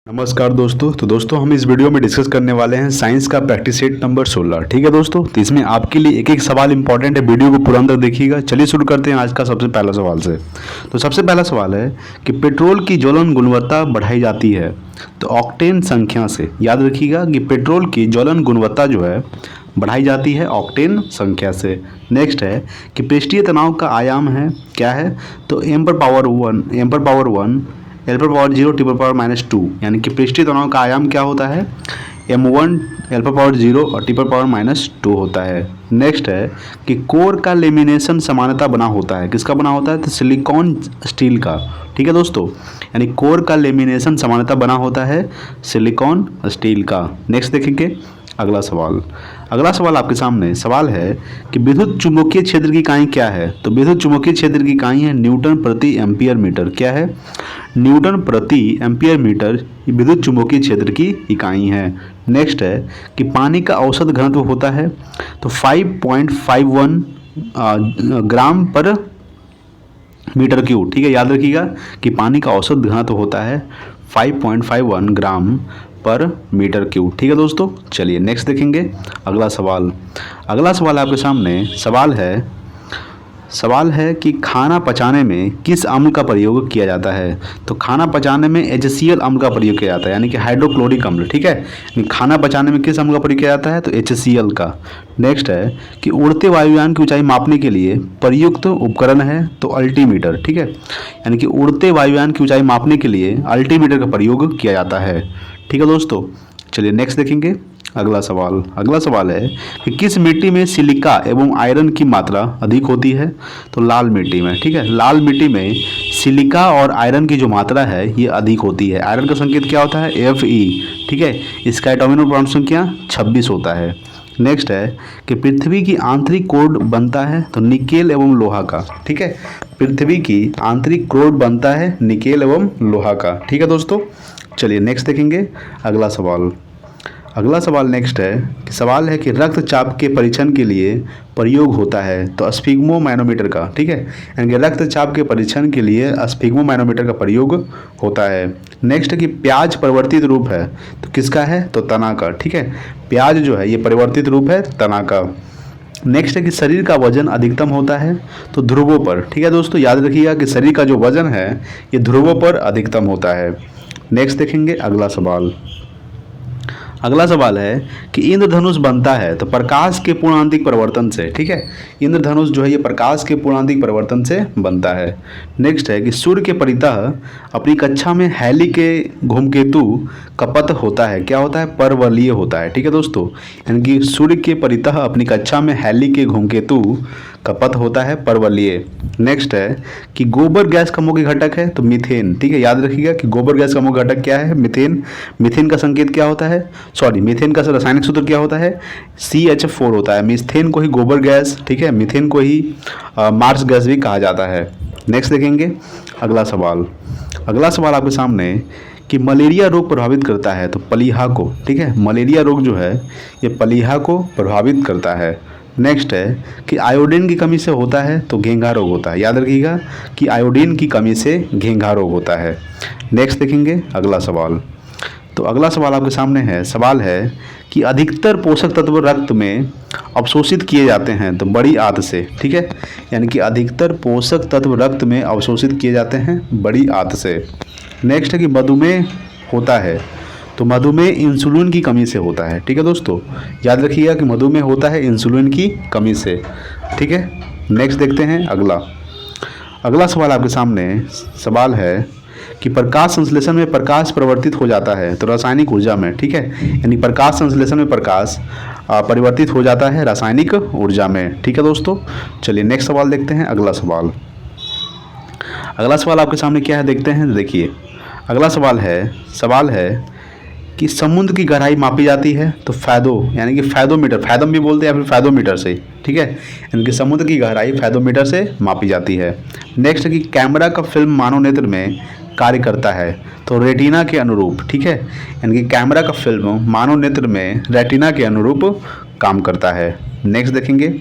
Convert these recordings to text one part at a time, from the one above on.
नमस्कार दोस्तों। तो दोस्तों हम इस वीडियो में डिस्कस करने वाले हैं साइंस का प्रैक्टिस सेट नंबर 16। ठीक है दोस्तों, तो इसमें आपके लिए एक एक सवाल इंपॉर्टेंट है, वीडियो को पूरा अंदर देखिएगा। चलिए शुरू करते हैं आज का सबसे पहला सवाल से। तो सबसे पहला सवाल है कि पेट्रोल की ज्वलन गुणवत्ता बढ़ाई जाती है तो ऑक्टेन संख्या से। याद रखिएगा कि पेट्रोल की ज्वलन गुणवत्ता जो है बढ़ाई जाती है ऑक्टेन संख्या से। नेक्स्ट है कि पृष्ठीय तनाव का आयाम है क्या है, तो m पर पावर 1 एल पर पावर 0 टी पर पावर -2, यानी कि पृष्ठीय तनाव का आयाम क्या होता है m1 एल पर पावर 0 और टी पर पावर -2 होता है। नेक्स्ट है कि कोर का लेमिनेशन सामान्यतः बना होता है, किसका बना होता है, तो सिलिकॉन स्टील का। ठीक है दोस्तों, यानी कोर का लेमिनेशन सामान्यतः बना होता है सिलिकॉन स्टील का। नेक्स्ट देखेंगे अगला सवाल आपके सामने सवाल है कि विद्युत चुंबकीय क्षेत्र की इकाई क्या है, तो विद्युत चुंबकीय क्षेत्र की इकाई है न्यूटन प्रति एम्पियर मीटर। क्या है, न्यूटन प्रति एम्पियर मीटर विद्युत चुंबकीय क्षेत्र की इकाई है। नेक्स्ट है कि पानी का औसत घनत्व होता है तो 5.51 ग्राम पर मीटर क्यूब। ठीक है, याद रखिएगा कि पानी का औसत घनत्व होता है 5.51 ग्राम पर मीटर क्यूब। ठीक है दोस्तों, चलिए नेक्स्ट देखेंगे अगला सवाल आपके सामने सवाल है कि खाना पचाने में किस अम्ल का प्रयोग किया जाता है, तो खाना पचाने में HCl अम्ल का प्रयोग किया जाता है, यानी कि हाइड्रोक्लोरिक अम्ल। ठीक है, खाना पचाने में किस अम्ल का प्रयोग किया जाता है, तो HCl का। नेक्स्ट है कि उड़ते वायुयान की ऊंचाई मापने के लिए प्रयुक्त उपकरण है तो अल्टीमीटर। ठीक है, यानी कि उड़ते वायुयान की ऊंचाई मापने के लिए अल्टीमीटर का प्रयोग किया जाता है। ठीक है दोस्तों, चलिए नेक्स्ट देखेंगे अगला सवाल है कि किस मिट्टी में सिलिका एवं आयरन की मात्रा अधिक होती है, तो लाल मिट्टी में। ठीक है, लाल मिट्टी में सिलिका और आयरन की जो मात्रा है ये अधिक होती है। आयरन का संकेत क्या होता है, Fe। ठीक है, इसका एटॉमिक परमाणु संख्या 26 होता है। नेक्स्ट है कि पृथ्वी की आंतरिक कोर बनता है तो निकेल एवं लोहा का। ठीक है, पृथ्वी की आंतरिक कोर बनता है निकेल एवं लोहा का। ठीक है दोस्तों, चलिए नेक्स्ट देखेंगे अगला सवाल नेक्स्ट है कि सवाल है कि रक्तचाप के परीक्षण के लिए प्रयोग होता है तो स्फिग्मोमैनोमीटर का। ठीक है, यानी कि रक्तचाप के परीक्षण के लिए स्फिग्मोमैनोमीटर का प्रयोग होता है। नेक्स्ट है कि प्याज परिवर्तित रूप है तो किसका है, तो तना का। ठीक है, प्याज जो है ये परिवर्तित रूप है तना का। नेक्स्ट है कि शरीर का वजन अधिकतम होता है तो ध्रुवों पर। ठीक है दोस्तों, याद रखिएगा कि शरीर का जो वजन है ये ध्रुवों पर अधिकतम होता है। नेक्स्ट देखेंगे अगला सवाल है कि इंद्रधनुष बनता है तो प्रकाश के पूर्णांतिक परिवर्तन से। ठीक है, इंद्रधनुष जो है ये प्रकाश के पूर्णांतिक परिवर्तन से बनता है। नेक्स्ट है कि सूर्य के परितः अपनी कक्षा में हैली के घुमकेतु का पथ होता है, क्या होता है, परवलयीय होता है। ठीक है दोस्तों, यानी कि सूर्य के परितः अपनी कक्षा में हैली के घुमकेतु का पथ होता है परवलयीय। नेक्स्ट है कि गोबर गैस का मुख्य घटक है तो मीथेन। ठीक है, याद रखिएगा कि गोबर गैस का मुख्य घटक क्या है, मीथेन। मीथेन का संकेत क्या होता है, मीथेन का रासायनिक सूत्र क्या होता है, CH4 होता है। मीथेन को ही गोबर गैस, ठीक है, मीथेन को ही मार्स गैस भी कहा जाता है। नेक्स्ट देखेंगे अगला सवाल आपके सामने कि मलेरिया रोग प्रभावित करता है तो प्लीहा को। ठीक है, मलेरिया रोग जो है ये प्लीहा को प्रभावित करता है। नेक्स्ट है कि आयोडीन की कमी से होता है तो घेंघा रोग होता है। याद रखिएगा कि आयोडीन की कमी से घेंघा रोग होता है। नेक्स्ट देखेंगे अगला सवाल आपके सामने है कि अधिकतर पोषक तत्व रक्त में अवशोषित किए जाते हैं तो बड़ी आंत से। ठीक है, यानी कि अधिकतर पोषक तत्व रक्त में अवशोषित किए जाते हैं बड़ी आंत से। नेक्स्ट है कि मधुमेह होता है तो मधुमेह इंसुलिन की कमी से होता है। ठीक है दोस्तों, याद रखिएगा कि मधुमेह होता है इंसुलिन की कमी से। ठीक है, नेक्स्ट देखते हैं अगला सवाल आपके सामने सवाल है कि प्रकाश संश्लेषण में प्रकाश परिवर्तित हो जाता है तो रासायनिक ऊर्जा में। ठीक है, यानी प्रकाश संश्लेषण में प्रकाश परिवर्तित हो जाता है रासायनिक ऊर्जा में। ठीक है दोस्तों, चलिए नेक्स्ट सवाल देखते हैं अगला सवाल आपके सामने क्या है, देखते हैं। देखिए अगला सवाल है कि समुद्र की गहराई मापी जाती है तो फैदो, यानी कि फैदोमीटर, फैदम भी बोलते हैं या फिर फैदोमीटर से। ठीक है, यानी कि समुद्र की गहराई फैदोमीटर से मापी जाती है। नेक्स्ट है कि कैमरा का फिल्म मानव नेत्र में कार्य करता है तो रेटिना के अनुरूप। ठीक है, यानी कि कैमरा का फिल्म मानव नेत्र में रेटिना के अनुरूप काम करता है। नेक्स्ट देखेंगे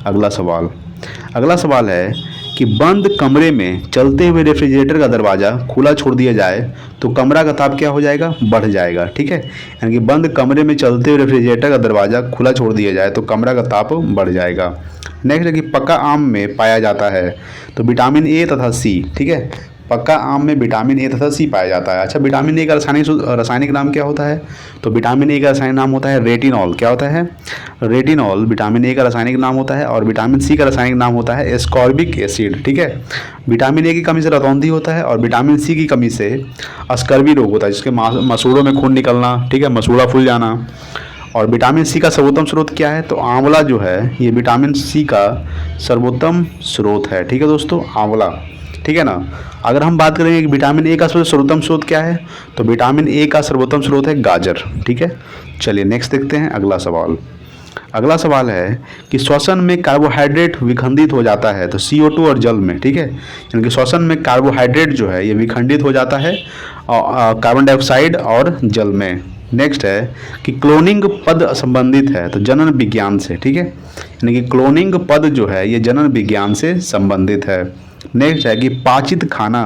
अगला सवाल है कि बंद कमरे में चलते हुए रेफ्रिजरेटर का दरवाज़ा खुला छोड़ दिया जाए तो कमरा का ताप क्या हो जाएगा, बढ़ जाएगा। ठीक है, यानी कि बंद कमरे में चलते हुए रेफ्रिजरेटर का दरवाज़ा खुला छोड़ दिया जाए तो कमरा का ताप बढ़ जाएगा। नेक्स्ट है कि पका आम में पाया जाता है तो विटामिन ए तथा सी। ठीक है, पक्का आम में विटामिन ए तथा सी पाया जाता है। अच्छा, विटामिन ए का रासायनिक नाम क्या होता है? तो विटामिन ए का रासायनिक नाम होता है रेटिनॉल। क्या होता है? रेटिनॉल विटामिन ए का रासायनिक नाम होता है। और विटामिन सी का रासायनिक नाम होता है एस्कॉर्बिक एसिड। ठीक है, विटामिन ए की कमी से रतौंधी होता है और विटामिन सी की कमी से अस्कर्वी रोग होता है, जिसके मसूड़ों में खून निकलना, ठीक है, मसूड़ा फूल जाना। और विटामिन सी का सर्वोत्तम स्रोत क्या है? तो आंवला जो है ये विटामिन सी का सर्वोत्तम स्रोत है। ठीक है दोस्तों, आंवला। ठीक है ना। अगर हम बात करेंगे कि विटामिन ए का सर्वोत्तम स्रोत क्या है, तो विटामिन ए का सर्वोत्तम स्रोत है गाजर। ठीक है, चलिए नेक्स्ट देखते हैं अगला सवाल। अगला सवाल है कि श्वसन में कार्बोहाइड्रेट विखंडित हो जाता है तो CO2 और जल में। ठीक है, यानी कि श्वसन में कार्बोहाइड्रेट जो है ये विखंडित हो जाता है कार्बन डाइऑक्साइड और जल में। नेक्स्ट है कि क्लोनिंग पद संबंधित है तो जनन विज्ञान से। ठीक है, यानी कि क्लोनिंग पद जो है ये जनन विज्ञान से संबंधित है। नेक्स्ट है कि पाचित खाना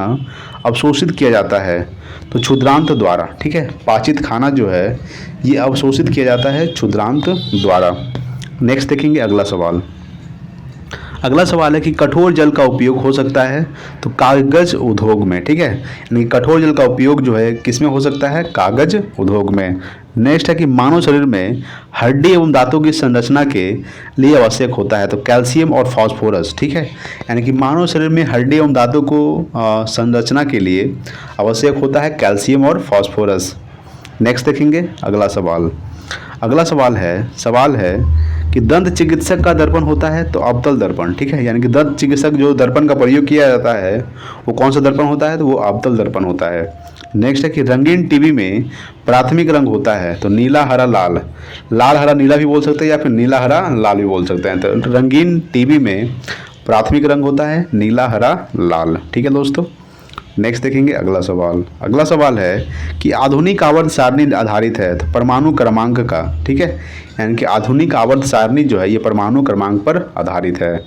अवशोषित किया जाता है तो क्षुद्रांत द्वारा। ठीक है, पाचित खाना जो है ये अवशोषित किया जाता है क्षुद्रांत द्वारा। नेक्स्ट देखेंगे अगला सवाल। अगला सवाल है कि कठोर जल का उपयोग हो सकता है तो कागज उद्योग में। ठीक है, यानी कठोर जल का उपयोग जो है किस में हो सकता है? कागज उद्योग में। नेक्स्ट है कि मानव शरीर में हड्डी एवं दांतों की संरचना के लिए आवश्यक होता है तो कैल्शियम और फास्फोरस। ठीक है, यानी कि मानव शरीर में हड्डी एवं दांतों को संरचना के लिए आवश्यक होता है कैल्शियम और फास्फोरस। नेक्स्ट देखेंगे अगला सवाल। अगला सवाल है कि दंत चिकित्सक का दर्पण होता है तो अवतल दर्पण। ठीक है, यानी कि दंत चिकित्सक जो दर्पण का प्रयोग किया जाता है वो कौन सा दर्पण होता है? तो वो अवतल दर्पण होता है। नेक्स्ट है कि रंगीन टीवी में प्राथमिक रंग होता है तो नीला हरा लाल। लाल हरा नीला भी बोल सकते हैं या फिर नीला हरा लाल भी बोल सकते हैं। तो रंगीन टीवी में प्राथमिक रंग होता है नीला हरा लाल। ठीक है दोस्तों, नेक्स्ट देखेंगे अगला सवाल। अगला सवाल है कि आधुनिक आवर्त सारणी आधारित है तो परमाणु क्रमांक का। ठीक है, यानी कि आधुनिक आवर्त सारणी जो है ये परमाणु क्रमांक पर आधारित है।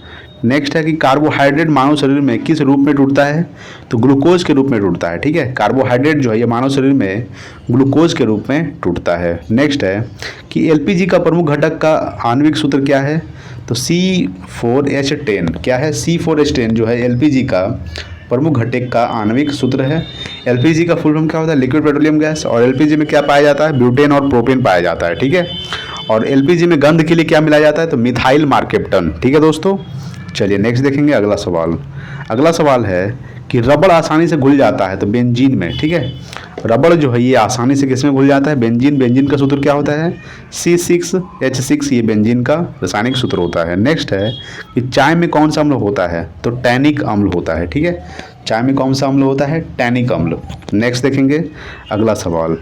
नेक्स्ट है कि कार्बोहाइड्रेट मानव शरीर में किस रूप में टूटता है? तो ग्लूकोज के रूप में टूटता है। ठीक है, कार्बोहाइड्रेट जो है ये मानव शरीर में ग्लूकोज के रूप में टूटता है। नेक्स्ट है कि LPG का प्रमुख घटक का आणविक सूत्र क्या है? तो C4H10। क्या है? C4H10 जो है LPG का प्रमुख घटक का आणविक सूत्र है। LPG का फुल फॉर्म क्या होता है? Liquid petroleum gas. और LPG में क्या पाया जाता है? ब्यूटेन और प्रोपेन पाया जाता है। ठीक है, और LPG में गंध के लिए क्या मिलाया जाता है? तो मिथाइल मार्केप्टन। ठीक है दोस्तों, चलिए नेक्स्ट देखेंगे अगला सवाल। अगला सवाल है कि रबड़ आसानी से घुल जाता है तो बेंजीन में। ठीक है, रबड़ जो है ये आसानी से किस में घुल जाता है? बेंजीन। बेंजीन का सूत्र क्या होता है? C6H6। ये बेंजीन का रासायनिक सूत्र होता है। नेक्स्ट है कि चाय में कौन सा अम्ल होता है? तो टैनिक अम्ल होता है। ठीक है, चाय में कौन सा अम्ल होता है? टैनिक अम्ल। नेक्स्ट देखेंगे अगला सवाल।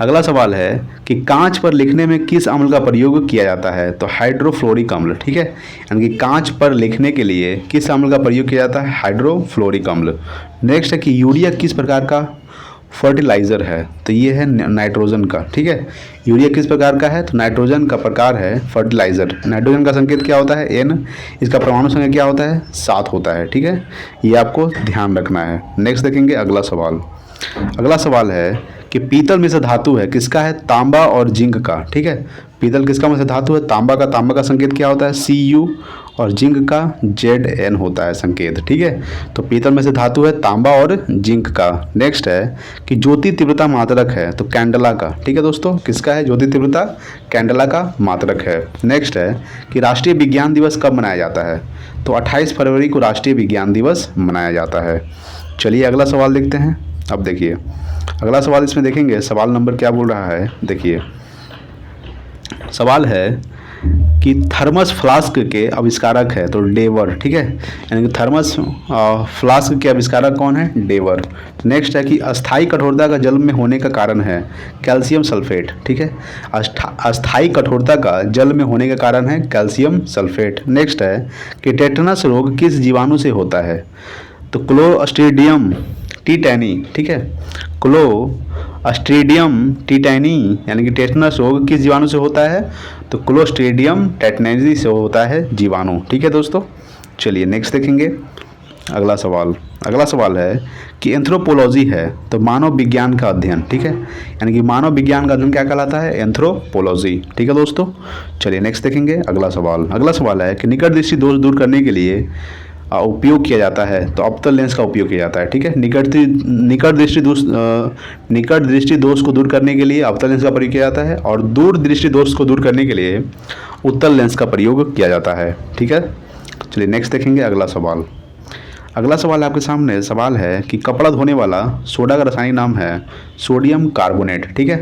अगला सवाल है कि कांच पर लिखने में किस अम्ल का प्रयोग किया जाता है? तो हाइड्रोफ्लोरिक अम्ल। ठीक है, यानी कि कांच पर लिखने के लिए किस अम्ल का प्रयोग किया जाता है? हाइड्रोफ्लोरिक अम्ल। नेक्स्ट है कि यूरिया किस प्रकार का फर्टिलाइज़र है? तो ये है नाइट्रोजन का। ठीक है, यूरिया किस प्रकार का है? तो नाइट्रोजन का प्रकार है फर्टिलाइज़र। नाइट्रोजन का संकेत क्या होता है? N। इसका परमाणु संख्या क्या होता है? 7 होता है। ठीक है, ये आपको ध्यान रखना है। नेक्स्ट देखेंगे अगला सवाल। अगला सवाल है कि पीतल में से धातु है किसका है? तांबा और जिंक का। ठीक है, पीतल किसका में से धातु है? तांबा का। तांबा का संकेत क्या होता है? Cu। और जिंक का Zn होता है संकेत। ठीक है, तो पीतल में से धातु है तांबा और जिंक का। नेक्स्ट है कि ज्योति तीव्रता मात्रक है तो कैंडला का। ठीक है दोस्तों, किसका है ज्योति तीव्रता? कैंडला का मात्रक है। नेक्स्ट है कि राष्ट्रीय विज्ञान दिवस कब मनाया जाता है? तो 28 फरवरी को राष्ट्रीय विज्ञान दिवस मनाया जाता है। चलिए अगला सवाल देखते हैं। अब देखिए अगला सवाल, इसमें देखेंगे सवाल नंबर क्या बोल रहा है। देखिए सवाल है कि थर्मस फ्लास्क के आविष्कारक है तो डेवर। ठीक है, यानी कि थर्मस फ्लास्क के आविष्कारक कौन है? डेवर। नेक्स्ट है कि अस्थायी कठोरता का जल में होने का कारण है कैल्शियम सल्फेट। ठीक है, अस्थायी कठोरता का जल में होने का कारण है कैल्शियम सल्फेट। नेक्स्ट है कि टेटनस रोग किस जीवाणु से होता है? तो क्लोस्ट्रीडियम टीटैनी। ठीक है, क्लोस्ट्रीडियम टीटैनी यानी कि टेटनस रोग किस जीवाणु से होता है? तो क्लोस्ट्रीडियम टेटनैनी से होता है जीवाणु। ठीक है दोस्तों, चलिए नेक्स्ट देखेंगे अगला सवाल है कि एंथ्रोपोलॉजी है तो मानव विज्ञान का अध्ययन, ठीक है, यानी कि मानव विज्ञान का अध्ययन क्या कहलाता है? एंथ्रोपोलॉजी, ठीक है दोस्तों। चलिए नेक्स्ट देखेंगे अगला सवाल है कि निकट दृष्टि दोष दूर करने के लिए उपयोग किया जाता है तो अवतल लेंस का उपयोग किया जाता है, ठीक है। निकट दृष्टि दोष को दूर करने के लिए अवतल लेंस का प्रयोग किया जाता है और दूर दृष्टि दोष को दूर करने के लिए उत्तल लेंस का प्रयोग किया जाता है, ठीक है। चलिए नेक्स्ट देखेंगे अगला सवाल आपके सामने सवाल है कि कपड़ा धोने वाला सोडा का रासायनिक नाम है सोडियम कार्बोनेट, ठीक है,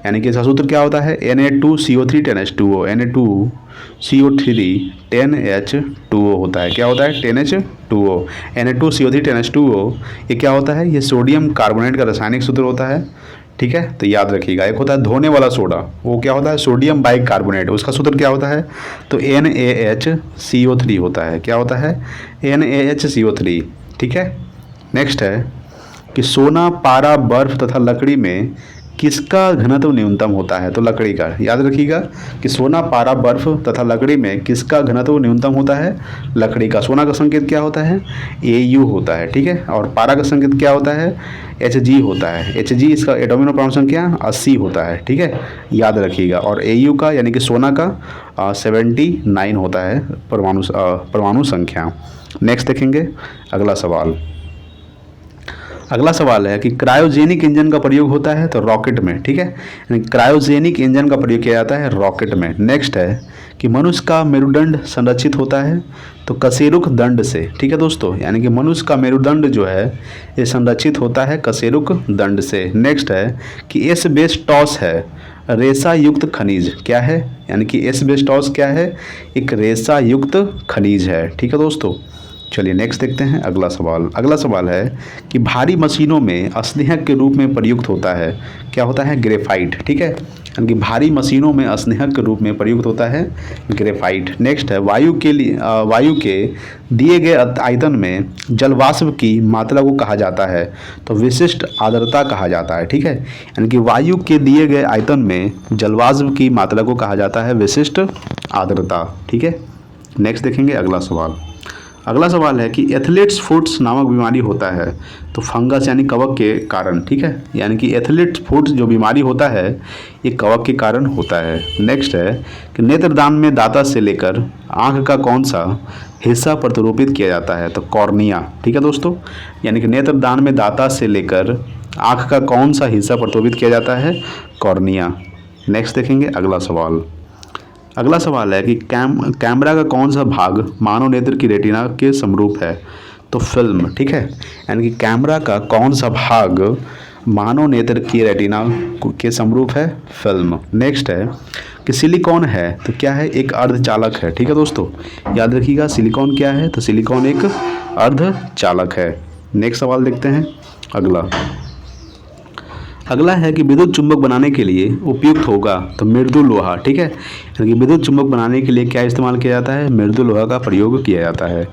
यानी कि इसका सूत्र क्या होता है? Na2CO3 10H2O, Na2CO3 10H2O होता है। क्या होता है? 10H2O, Na2CO3 10H2O ये क्या होता है? ये सोडियम कार्बोनेट का रासायनिक सूत्र होता है, ठीक है। तो याद रखिएगा, एक होता है धोने वाला सोडा, वो क्या होता है? सोडियम बाइकार्बोनेट, उसका सूत्र क्या होता है? तो NaHCO3 होता है। क्या होता है? NaHCO3, ठीक है। नेक्स्ट है कि सोना, पारा, बर्फ तथा लकड़ी में किसका घनत्व न्यूनतम होता है? तो लकड़ी का। याद रखिएगा कि सोना, पारा, बर्फ तथा लकड़ी में किसका घनत्व न्यूनतम होता है? लकड़ी का। सोना का संकेत क्या होता है? Au होता है, ठीक है। और पारा का संकेत क्या होता है? Hg होता है। Hg इसका एटॉमिक परमाणु संख्या 80 होता है, ठीक है, याद रखिएगा। और Au का यानी कि सोना का 79 होता है परमाणु संख्या। नेक्स्ट देखेंगे अगला सवाल है कि क्रायोजेनिक इंजन का प्रयोग होता है तो रॉकेट में, ठीक है, यानी क्रायोजेनिक इंजन का प्रयोग किया जाता है रॉकेट में। नेक्स्ट है कि मनुष्य का मेरुदंड संरक्षित होता है तो कशेरुक दंड से, ठीक है दोस्तों, यानी कि मनुष्य का मेरुदंड जो है ये संरक्षित होता है कशेरुक दंड से। नेक्स्ट है कि एस्बेस्टॉस है रेशा युक्त खनिज, क्या है? यानी कि एस्बेस्टॉस क्या है? एक रेशा युक्त खनिज है, ठीक है दोस्तों। चलिए नेक्स्ट देखते हैं अगला सवाल है कि भारी मशीनों में स्नेहक के रूप में प्रयुक्त होता है, क्या होता है? ग्रेफाइट, ठीक है, यानी कि भारी मशीनों में स्नेहक के रूप में प्रयुक्त होता है ग्रेफाइट। नेक्स्ट है वायु के दिए गए आयतन में जलवाष्प की मात्रा को कहा जाता है तो विशिष्ट आर्द्रता कहा जाता है, ठीक है, यानी कि वायु के दिए गए आयतन में जलवाष्प की मात्रा को कहा जाता है विशिष्ट आर्द्रता, ठीक है। नेक्स्ट देखेंगे अगला सवाल है कि एथलीट्स फुट्स नामक बीमारी होता है तो फंगस यानी कवक के कारण, ठीक है, यानी कि एथलीट्स फुट्स जो बीमारी होता है ये कवक के कारण होता है। नेक्स्ट है कि नेत्रदान में दाता से लेकर आँख का कौन सा हिस्सा प्रतिरूपित किया जाता है तो कॉर्निया, ठीक है दोस्तों, यानी कि नेत्रदान में दाता से लेकर आँख का कौन सा हिस्सा प्रतिरूपित किया जाता है? कॉर्निया। नेक्स्ट देखेंगे अगला सवाल है कि कैमरा का कौन सा भाग मानव नेत्र की रेटिना के समरूप है तो फिल्म, ठीक है, यानी कि कैमरा का कौन सा भाग मानव नेत्र की रेटिना के समरूप है? फिल्म। नेक्स्ट है कि सिलिकॉन है तो क्या है? एक अर्धचालक है, ठीक है दोस्तों, याद रखिएगा सिलिकॉन क्या है? तो सिलिकॉन एक अर्धचालक है। नेक्स्ट सवाल देखते हैं अगला है कि विद्युत चुंबक बनाने के लिए उपयुक्त होगा तो मृदु लोहा, ठीक है, यानी कि विद्युत चुंबक बनाने के लिए क्या इस्तेमाल किया जाता है? मृदु लोहा का प्रयोग किया जाता है।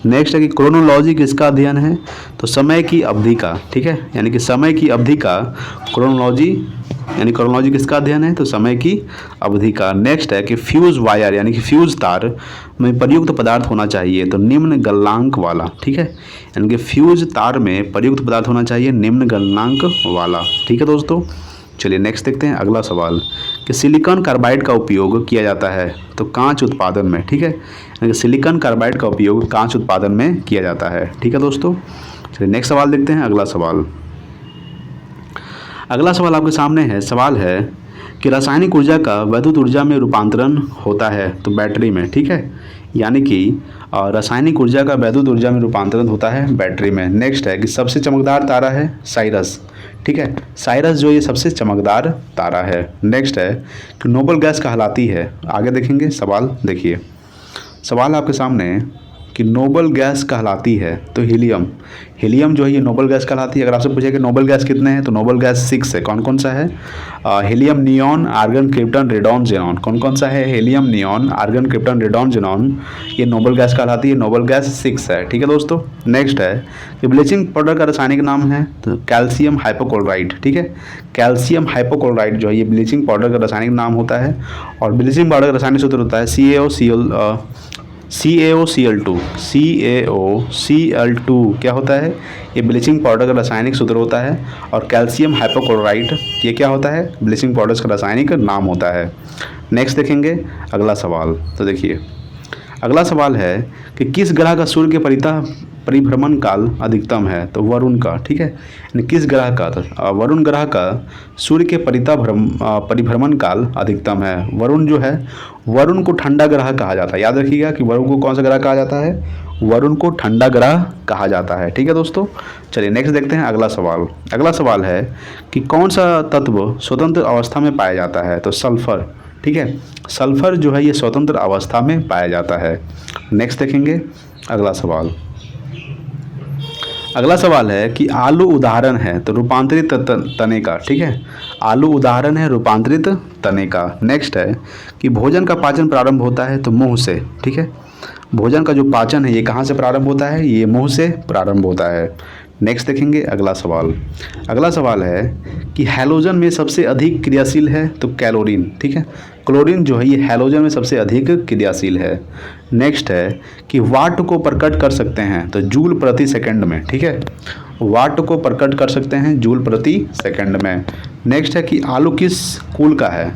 नेक्स्ट है कि क्रोनोलॉजी किसका अध्ययन है तो समय की अवधि का, ठीक है, यानी कि समय की अवधि का क्रोनोलॉजी किसका अध्ययन है? तो समय की अवधि का। नेक्स्ट है कि फ्यूज वायर यानी कि फ्यूज तार में प्रयुक्त पदार्थ होना चाहिए तो निम्न गलनांक वाला, ठीक है, यानी कि फ्यूज तार में प्रयुक्त पदार्थ होना चाहिए निम्न गलनांक वाला, ठीक है दोस्तों। चलिए नेक्स्ट देखते हैं अगला सवाल कि सिलिकॉन कार्बाइड का उपयोग किया जाता है तो कांच उत्पादन में, ठीक है, यानी कि सिलिकॉन कार्बाइड का उपयोग कांच उत्पादन में किया जाता है, ठीक है दोस्तों। चलिए नेक्स्ट सवाल देखते हैं अगला सवाल आपके सामने है। सवाल है कि रासायनिक ऊर्जा का वैद्युत ऊर्जा में रूपांतरण होता है तो बैटरी में, ठीक है, यानी कि रासायनिक ऊर्जा का वैद्युत ऊर्जा में रूपांतरण होता है बैटरी में। नेक्स्ट है कि सबसे चमकदार तारा है साइरस, ठीक है, साइरस जो ये सबसे चमकदार तारा है। नेक्स्ट है कि नोबल गैस कहलाती है, आगे देखेंगे सवाल देखिए, सवाल आपके सामने है कि नोबल गैस कहलाती है तो हीलियम जो है ये नोबल गैस कहलाती है। अगर आपसे पूछे कि नोबल गैस कितने हैं तो नोबल गैस 6 है। कौन कौन सा है? Helium, neon, argon, krypton, radon, xenon. कौन कौन सा है? Helium, neon, argon, krypton, radon, xenon, ये नोबल गैस कहलाती है। नोबल गैस 6 है, ठीक है दोस्तों। नेक्स्ट है कि ब्लीचिंग पाउडर का रासायनिक नाम है तो कैल्शियम हाइपोक्लोराइड, ठीक है, कैल्शियम हाइपोक्लोराइड जो है ये ब्लीचिंग पाउडर का रासायनिक नाम होता है। और ब्लीचिंग पाउडर का रासायनिक सूत्र होता है CaOCl2, CaOCl2 क्या होता है? ये ब्लीचिंग पाउडर का रासायनिक सूत्र होता है। और कैल्शियम हाइपोक्लोराइट ये क्या होता है? ब्लीचिंग पाउडर का रासायनिक नाम होता है। नेक्स्ट देखेंगे अगला सवाल। तो देखिए अगला सवाल है कि किस ग्रह का सूर्य के परिभ्रमण काल अधिकतम है? तो वरुण का, ठीक है। यानी किस ग्रह का? तो वरुण ग्रह का सूर्य के परिभ्रमण काल अधिकतम है। वरुण जो है, वरुण को ठंडा ग्रह कहा जाता है। याद रखिएगा कि वरुण को कौन सा ग्रह कहा जाता है? वरुण को ठंडा ग्रह कहा जाता है, ठीक है दोस्तों। चलिए नेक्स्ट देखते हैं अगला सवाल। अगला सवाल है कि कौन सा तत्व स्वतंत्र अवस्था में पाया जाता है? तो सल्फर, ठीक है। सल्फर जो है ये स्वतंत्र अवस्था में पाया जाता है। नेक्स्ट देखेंगे अगला सवाल। अगला सवाल है कि आलू उदाहरण है तो रूपांतरित तने का, ठीक है। आलू उदाहरण है रूपांतरित तने का। नेक्स्ट है कि भोजन का पाचन प्रारंभ होता है तो मुंह से, ठीक है। भोजन का जो पाचन है ये कहाँ से प्रारंभ होता है? ये मुंह से प्रारंभ होता है। नेक्स्ट देखेंगे अगला सवाल। अगला सवाल है कि हैलोजन में सबसे अधिक क्रियाशील है तो कैलोरीन, ठीक है। क्लोरीन जो है ये हैलोजन में सबसे अधिक क्रियाशील है। नेक्स्ट है कि वाट को प्रकट कर सकते हैं तो जूल प्रति सेकंड में, ठीक है। वाट को प्रकट कर सकते हैं जूल प्रति सेकंड में। नेक्स्ट है कि आलू किस कुल का है?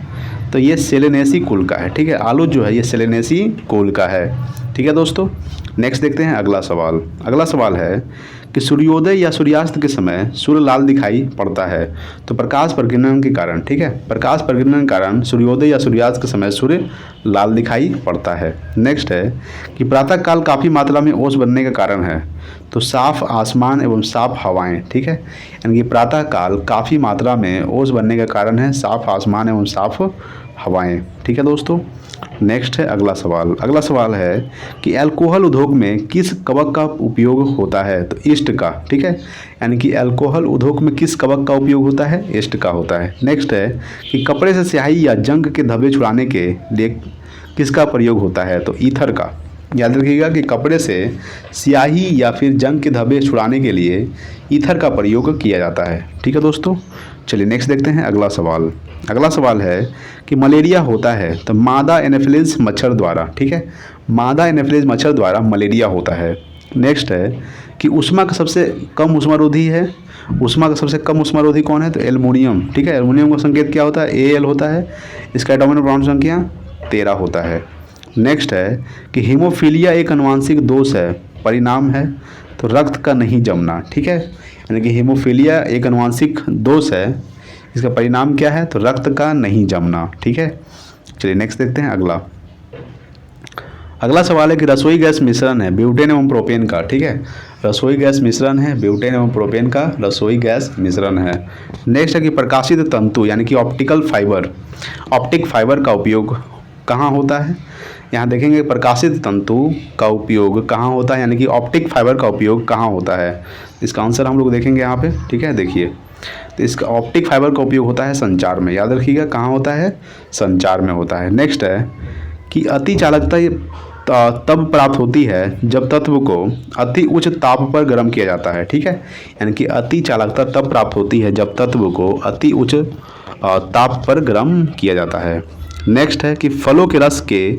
तो ये सेलेनेसी कुल का है, ठीक है। आलू जो है ये सेलेनेसी कुल का है, ठीक है दोस्तों। नेक्स्ट देखते हैं अगला सवाल। अगला सवाल है कि सूर्योदय या सूर्यास्त के समय सूर्य लाल दिखाई पड़ता है तो प्रकाश परिगणन के कारण, ठीक है। प्रकाश परिगणन के कारण सूर्योदय या सूर्यास्त के समय सूर्य लाल दिखाई पड़ता है। नेक्स्ट है कि प्रातःकाल काफ़ी मात्रा में ओस बनने का कारण है तो साफ आसमान एवं साफ हवाएं, ठीक है। यानी कि प्रातःकाल काफ़ी मात्रा में ओस बनने का कारण है साफ आसमान एवं साफ हवाएं, ठीक है दोस्तों। नेक्स्ट है अगला सवाल। अगला सवाल है कि अल्कोहल उद्योग में किस कवक का उपयोग होता है? तो ईस्ट का, ठीक है। यानी कि अल्कोहल उद्योग में किस कवक का उपयोग होता है? ईस्ट का होता है। नेक्स्ट है कि कपड़े से स्याही या जंग के धब्बे छुड़ाने के लिए किसका प्रयोग होता है? तो ईथर का। याद रखिएगा कि कपड़े से स्याही या फिर जंग के धब्बे छुड़ाने के लिए ईथर का प्रयोग किया जाता है, ठीक है दोस्तों। चलिए नेक्स्ट देखते हैं अगला सवाल। अगला सवाल है कि मलेरिया होता है तो मादा एनाफिलिस मच्छर द्वारा, ठीक है। मादा एनाफिलिस मच्छर द्वारा मलेरिया होता है। नेक्स्ट है कि ऊष्मा का सबसे कम ऊष्मारोधी है। ऊष्मा का सबसे कम ऊष्मारोधी कौन है? तो एल्युमिनियम, ठीक है। एल्युमिनियम का संकेत क्या होता है? Al होता है। इसका एटॉमिक परमाणु संख्या 13 होता है। नेक्स्ट है कि हीमोफीलिया एक आनुवांशिक दोष है, परिणाम है तो रक्त का नहीं जमना, ठीक है। यानी कि हीमोफीलिया एक आनुवांशिक दोष है, इसका परिणाम क्या है? तो रक्त का नहीं जमना, ठीक है। चलिए नेक्स्ट देखते हैं अगला। अगला सवाल है कि रसोई गैस मिश्रण है ब्यूटेन एवं प्रोपेन का, ठीक है। रसोई गैस मिश्रण है ब्यूटेन एवं प्रोपेन का रसोई गैस मिश्रण है। नेक्स्ट है कि प्रकाशित तंतु यानी कि ऑप्टिक फाइबर का उपयोग कहाँ होता है? यहाँ देखेंगे प्रकाशित तंतु का उपयोग कहाँ होता है, यानी कि ऑप्टिक फाइबर का उपयोग कहाँ होता है। इसका आंसर हम लोग देखेंगे यहाँ पे, ठीक है। देखिए तो इसका ऑप्टिक फाइबर का उपयोग होता है संचार में। याद रखिएगा कहाँ होता है? संचार में होता है। नेक्स्ट है कि अति चालकता तब प्राप्त होती है जब तत्व को अति उच्च ताप पर गर्म किया जाता है, ठीक है। यानी कि अति चालकता तब प्राप्त होती है जब तत्व को अति उच्च ताप पर गर्म किया जाता है। नेक्स्ट है कि फलों के रस के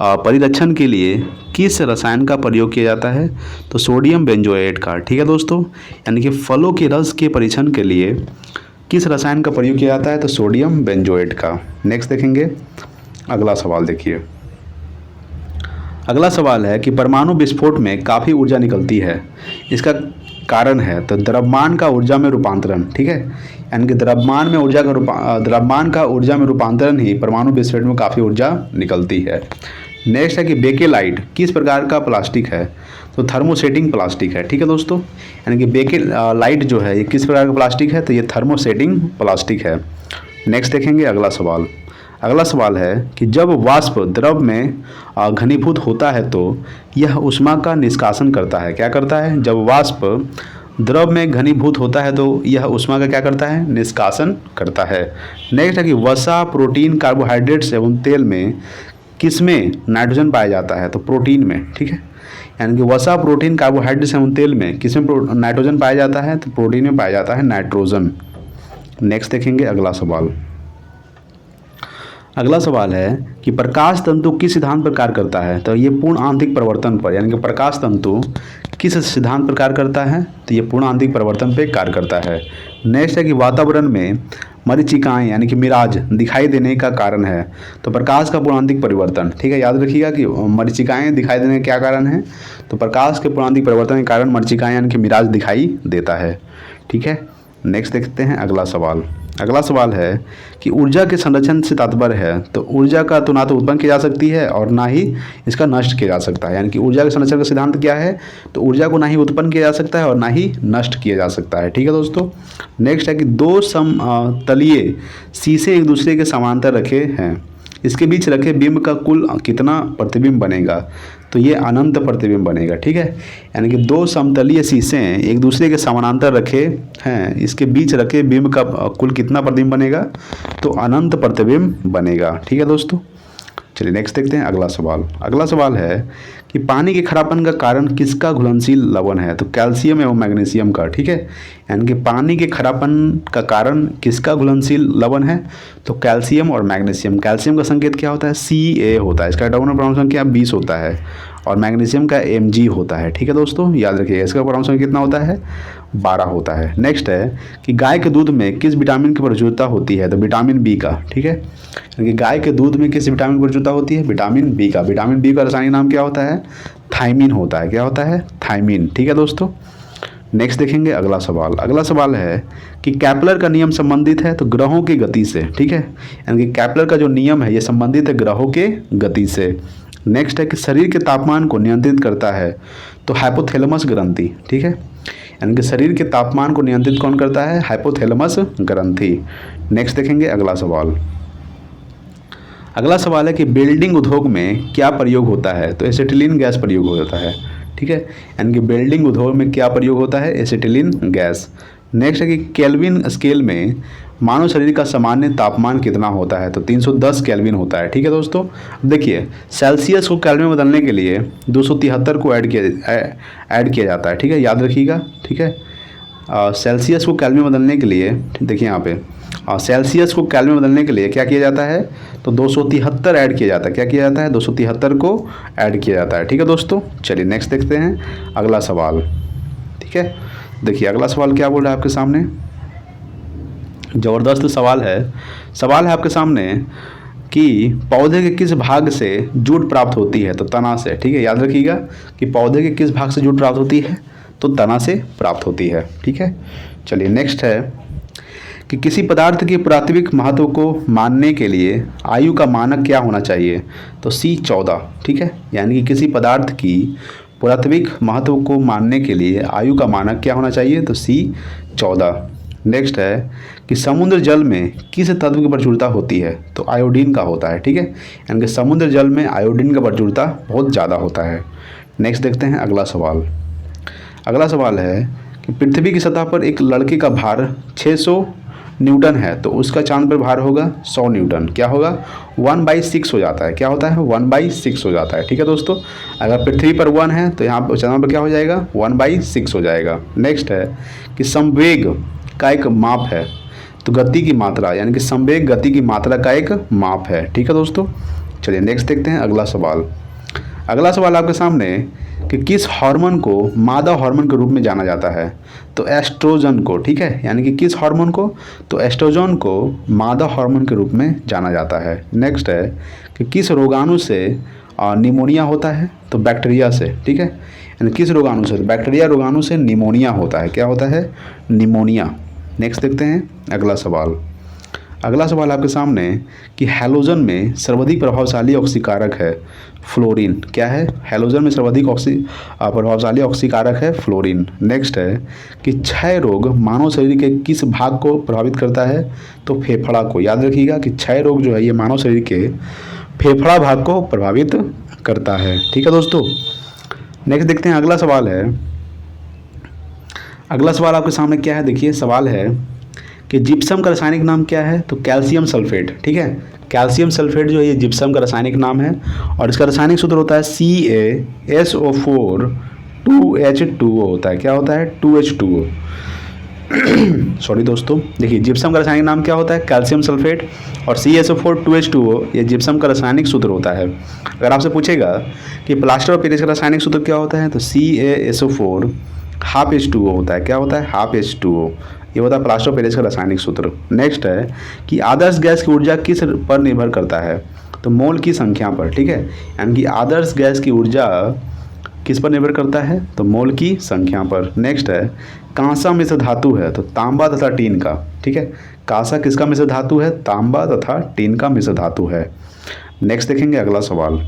परिरक्षण के लिए किस रसायन का प्रयोग किया जाता है? तो सोडियम बेंजोएट का, ठीक है दोस्तों। यानी कि फलों के रस के परीक्षण के लिए किस रसायन का प्रयोग किया जाता है? तो सोडियम बेंजोएट का। नेक्स्ट देखेंगे अगला सवाल। देखिए अगला सवाल है कि परमाणु विस्फोट में काफ़ी ऊर्जा निकलती है, इसका कारण है तो द्रव्यमान का ऊर्जा में रूपांतरण, ठीक है। यानी कि द्रव्यमान का ऊर्जा में रूपांतरण ही परमाणु विस्फोट में काफ़ी ऊर्जा निकलती है। नेक्स्ट है कि बेकेलाइट किस प्रकार का प्लास्टिक है? तो थर्मोसेटिंग प्लास्टिक है, ठीक है दोस्तों। यानी कि बेकेलाइट जो है ये किस प्रकार का प्लास्टिक है? तो ये थर्मोसेटिंग प्लास्टिक है। नेक्स्ट देखेंगे अगला सवाल। अगला सवाल है कि जब वाष्प द्रव में घनीभूत होता है तो यह ऊष्मा का निष्कासन करता है। क्या करता है? जब वाष्प द्रव में घनीभूत होता है तो यह ऊष्मा का क्या करता है? निष्कासन करता है। नेक्स्ट है कि वसा, प्रोटीन, कार्बोहाइड्रेट्स एवं तेल में किसमें नाइट्रोजन पाया जाता है? तो प्रोटीन में, ठीक है। यानी कि वसा, प्रोटीन, कार्बोहाइड्रेट्स एवं तेल में किसमें नाइट्रोजन पाया जाता है? तो प्रोटीन में पाया जाता है नाइट्रोजन। नेक्स्ट देखेंगे अगला सवाल। अगला सवाल है कि प्रकाश तंतु किस सिद्धांत पर कार्य करता है? तो ये पूर्ण आंतरिक परिवर्तन पर, यानी कि प्रकाश तंतु किस सिद्धांत पर कार्य करता है? तो ये पूर्ण आंतरिक परिवर्तन पर कार्य करता है। नेक्स्ट है कि वातावरण में मरीचिकाएं यानी कि मिराज दिखाई देने का कारण है? तो प्रकाश का पूर्णांतिक परिवर्तन। ठीक है, याद रखिएगा कि मरीचिकाएं दिखाई देने का क्या कारण है? तो प्रकाश के पूर्णांतिक परिवर्तन के कारण मरीचिकाएं यानी कि मिराज दिखाई देता है। ठीक है, नेक्स्ट देखते हैं अगला सवाल। अगला सवाल है कि ऊर्जा के संरक्षण से तात्पर्य है? तो ऊर्जा का तो ना तो उत्पन्न की जा सकती है और ना ही इसका नष्ट किया जा सकता है। यानी कि ऊर्जा के संरक्षण का सिद्धांत क्या है? तो ऊर्जा को ना ही उत्पन्न किया जा सकता है और ना ही नष्ट किया जा सकता है। ठीक है दोस्तों, नेक्स्ट है कि दो समतलीय शीशे एक दूसरे के समांतर रखे हैं, इसके बीच रखे बिंब का कुल कितना प्रतिबिंब बनेगा? तो ये अनंत प्रतिबिंब बनेगा। ठीक है, यानी कि दो समतलीय शीशे एक दूसरे के समानांतर रखे हैं, इसके बीच रखे बिंब का कुल कितना प्रतिबिंब बनेगा? तो अनंत प्रतिबिंब बनेगा। ठीक है दोस्तों, चलिए नेक्स्ट देखते हैं अगला सवाल। अगला सवाल है कि पानी के खरापन का कारण किसका घुलनशील लवण है? तो कैल्शियम एवं मैग्नीशियम का। ठीक है, यानी कि पानी के खरापन का कारण किसका घुलनशील लवण है? तो कैल्शियम और मैग्नीशियम। कैल्शियम का संकेत क्या होता है? Ca होता है, इसका एटॉमिक परमाणु संख्या 20 होता है, और मैग्नीशियम का Mg होता है। ठीक है दोस्तों, याद रखिएगा इसका परमाणु संख्या कितना होता है? 12 होता है। नेक्स्ट है कि गाय के दूध में किस विटामिन की प्रचुरता होती है? तो विटामिन बी का। ठीक है, यानी कि गाय के दूध में किस विटामिन की प्रचुरता होती है? विटामिन बी का। विटामिन बी का रासायनिक नाम क्या होता है? थायमीन होता है। क्या होता है? थायमीन। ठीक है दोस्तों, नेक्स्ट देखेंगे अगला सवाल। अगला सवाल है कि कैपलर का नियम संबंधित है तो ग्रहों की गति से। ठीक है, यानी कि कैपलर का जो नियम है ये संबंधित है ग्रहों के गति से। नेक्स्ट है कि शरीर के तापमान को नियंत्रित करता है तो हाइपोथैलेमस ग्रंथि। ठीक है, यानी कि शरीर के तापमान को नियंत्रित कौन करता है? हाइपोथैलेमस ग्रंथि। नेक्स्ट देखेंगे अगला सवाल। अगला सवाल है कि बिल्डिंग उद्योग में क्या प्रयोग होता है? तो एसिटिलीन गैस प्रयोग होता है। ठीक है, यानी कि बिल्डिंग उद्योग में क्या प्रयोग होता है? Acetylene gas. नेक्स्ट है कि केल्विन स्केल में मानव शरीर का सामान्य तापमान कितना होता है? तो 310 केल्विन होता है। ठीक है दोस्तों, देखिए सेल्सियस को केल्विन में बदलने के लिए 273 को ऐड किया जाता है। ठीक है, याद रखिएगा। ठीक है, सेल्सियस को केल्विन में बदलने के लिए देखिए यहाँ पे सेल्सियस को केल्विन में बदलने के लिए क्या किया जाता है? तो 273 ऐड किया जाता है। क्या किया जाता है? 273 को ऐड किया जाता है। ठीक है दोस्तों, चलिए नेक्स्ट देखते हैं अगला सवाल। ठीक है, देखिए अगला सवाल क्या बोल रहा है आपके सामने, ज़बरदस्त सवाल है। सवाल है आपके सामने कि पौधे के किस भाग से जूट प्राप्त होती है? तो तना से। ठीक है, याद रखिएगा कि पौधे के किस भाग से जूट प्राप्त होती है? तो तना से प्राप्त होती है। ठीक है, चलिए नेक्स्ट है कि किसी पदार्थ के प्राथमिक महत्व को मानने के लिए आयु का मानक क्या होना चाहिए? तो C14। ठीक है, यानी कि किसी पदार्थ की प्राथमिक महत्व को मानने के लिए आयु का मानक क्या होना चाहिए? तो C14। नेक्स्ट है कि समुद्र जल में किस तत्व की प्रचुरता होती है? तो आयोडीन का होता है। ठीक है, यानी कि समुद्र जल में आयोडीन का प्रचुरता बहुत ज़्यादा होता है। नेक्स्ट देखते हैं अगला सवाल। अगला सवाल है कि पृथ्वी की सतह पर एक लड़के का भार 600 न्यूटन है तो उसका चांद पर भार होगा 100 न्यूटन। क्या होगा? 1/6 हो जाता है। क्या होता है? 1/6 हो जाता है। ठीक है दोस्तों, अगर पृथ्वी पर 1 है तो यहाँ पर चांद पर क्या हो जाएगा? 1/6 हो जाएगा। नेक्स्ट है कि संवेग का एक माप है तो गति की मात्रा, यानी कि संवेग गति की मात्रा का एक माप है। ठीक है दोस्तों, चलिए नेक्स्ट देखते हैं अगला सवाल। अगला सवाल आपके सामने कि किस हार्मोन को मादा हार्मोन के रूप में जाना जाता है? तो एस्ट्रोजन को। ठीक है, यानी कि किस हार्मोन को? तो एस्ट्रोजन को मादा हार्मोन के रूप में जाना जाता है। नेक्स्ट है कि किस रोगाणु से निमोनिया होता है? तो बैक्टीरिया से। ठीक है, यानी किस रोगाणु से? तो बैक्टीरिया रोगाणु से निमोनिया होता है। क्या होता है? निमोनिया। नेक्स्ट देखते हैं अगला सवाल। अगला सवाल आपके सामने कि हैलोजन में सर्वाधिक प्रभावशाली ऑक्सीकारक है फ्लोरीन। क्या है? हैलोजन में सर्वाधिक प्रभावशाली ऑक्सीकारक है फ्लोरीन। नेक्स्ट है कि क्षय रोग मानव शरीर के किस भाग को प्रभावित करता है? तो फेफड़ा को। याद रखिएगा कि क्षय रोग जो है ये मानव शरीर के फेफड़ा भाग को प्रभावित करता है। ठीक है दोस्तों, नेक्स्ट देखते हैं अगला सवाल है। अगला सवाल आपके सामने क्या है? देखिए सवाल है कि जिप्सम का रासायनिक नाम क्या है? तो कैल्शियम सल्फेट। ठीक है, कैल्शियम सल्फेट जो है ये जिप्सम का रासायनिक नाम है और इसका रासायनिक सूत्र होता है CaSO4 2H2O होता है। क्या होता है? 2H2O। सॉरी दोस्तों, देखिए जिप्सम का रासायनिक नाम क्या होता है, कैल्शियम सल्फेट, और CaSO4 2H2O ये जिप्सम का रासायनिक सूत्र होता है। अगर आपसे पूछेगा कि प्लास्टर ऑफ पेरिस का रासायनिक सूत्र क्या होता है, तो CaSO4 हाफ H2O होता है। क्या होता है, हाफ H2O, ये होता है प्लास्टर ऑफ पेरिस का रासायनिक सूत्र। नेक्स्ट है कि आदर्श गैस की ऊर्जा किस पर निर्भर करता है, तो मोल की संख्या पर, ठीक है। यानी कि आदर्श गैस की ऊर्जा किस पर निर्भर करता है, तो मोल की संख्या पर। नेक्स्ट है कांसा मिश्र धातु है, तो तांबा तथा टीन का, ठीक है। कांसा किसका मिश्र धातु है, तांबा तथा टीन का मिश्र धातु है। नेक्स्ट देखेंगे अगला सवाल।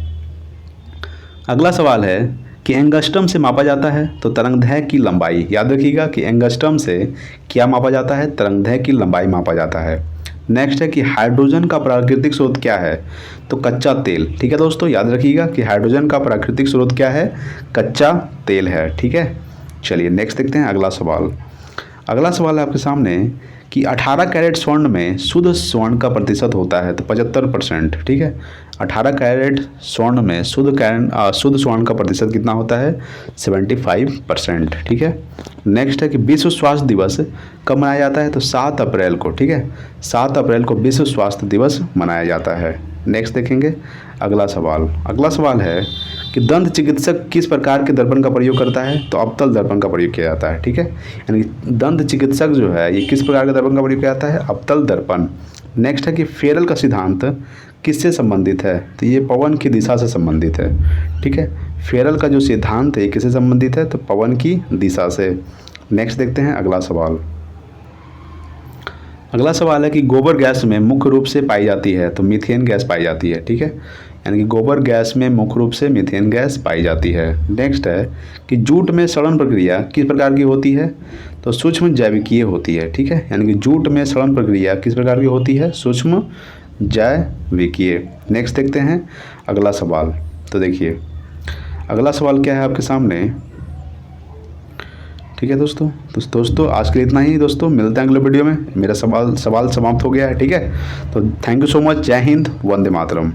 अगला सवाल है कि एंगस्ट्रम से मापा जाता है तो तरंगदैर्घ्य की लंबाई। याद रखिएगा कि एंगस्ट्रम से क्या मापा जाता है, तरंगदैर्घ्य की लंबाई मापा जाता है। नेक्स्ट है कि हाइड्रोजन का प्राकृतिक स्रोत क्या है, तो कच्चा तेल, ठीक है दोस्तों। याद रखिएगा कि हाइड्रोजन का प्राकृतिक स्रोत क्या है, कच्चा तेल है, ठीक है। चलिए नेक्स्ट देखते हैं अगला सवाल। अगला सवाल है आपके सामने कि 18 कैरेट स्वर्ण में शुद्ध स्वर्ण का प्रतिशत होता है, तो 75%, ठीक है। 18 कैरेट स्वर्ण में शुद्ध स्वर्ण का प्रतिशत कितना होता है, 75%, ठीक है। नेक्स्ट है कि विश्व स्वास्थ्य दिवस कब मनाया जाता है, तो 7 अप्रैल को, ठीक है। 7 अप्रैल को विश्व स्वास्थ्य दिवस मनाया जाता है। नेक्स्ट देखेंगे अगला सवाल। अगला सवाल है कि दंत चिकित्सक किस प्रकार के दर्पण का प्रयोग करता है, तो अवतल दर्पण का प्रयोग किया जाता है, ठीक है। यानी दंत चिकित्सक जो है ये किस प्रकार के दर्पण का प्रयोग किया जाता है, अवतल दर्पण। नेक्स्ट है कि फेरल का सिद्धांत किससे संबंधित है, तो ये पवन की दिशा से संबंधित है, ठीक है। फेरल का जो सिद्धांत है किससे संबंधित है, तो पवन की दिशा से। नेक्स्ट देखते हैं अगला सवाल। अगला सवाल है कि गोबर गैस में मुख्य रूप से पाई जाती है, तो मीथेन गैस पाई जाती है, ठीक है। यानी कि गोबर गैस में मुख्य रूप से मीथेन गैस पाई जाती है। नेक्स्ट है कि जूट में सड़न प्रक्रिया किस प्रकार की होती है, तो सूक्ष्म जैविकीय होती है, ठीक है। यानी कि जूट में सड़न प्रक्रिया किस प्रकार की होती है, सूक्ष्म जैविकीय। नेक्स्ट देखते हैं अगला सवाल। तो देखिए अगला सवाल क्या है आपके सामने, ठीक है दोस्तों। तो दोस्तों आज के लिए इतना ही दोस्तों, मिलते हैं अगले वीडियो में। मेरा सवाल समाप्त हो गया है, ठीक है। तो थैंक यू सो मच, जय हिंद, वंदे मातरम।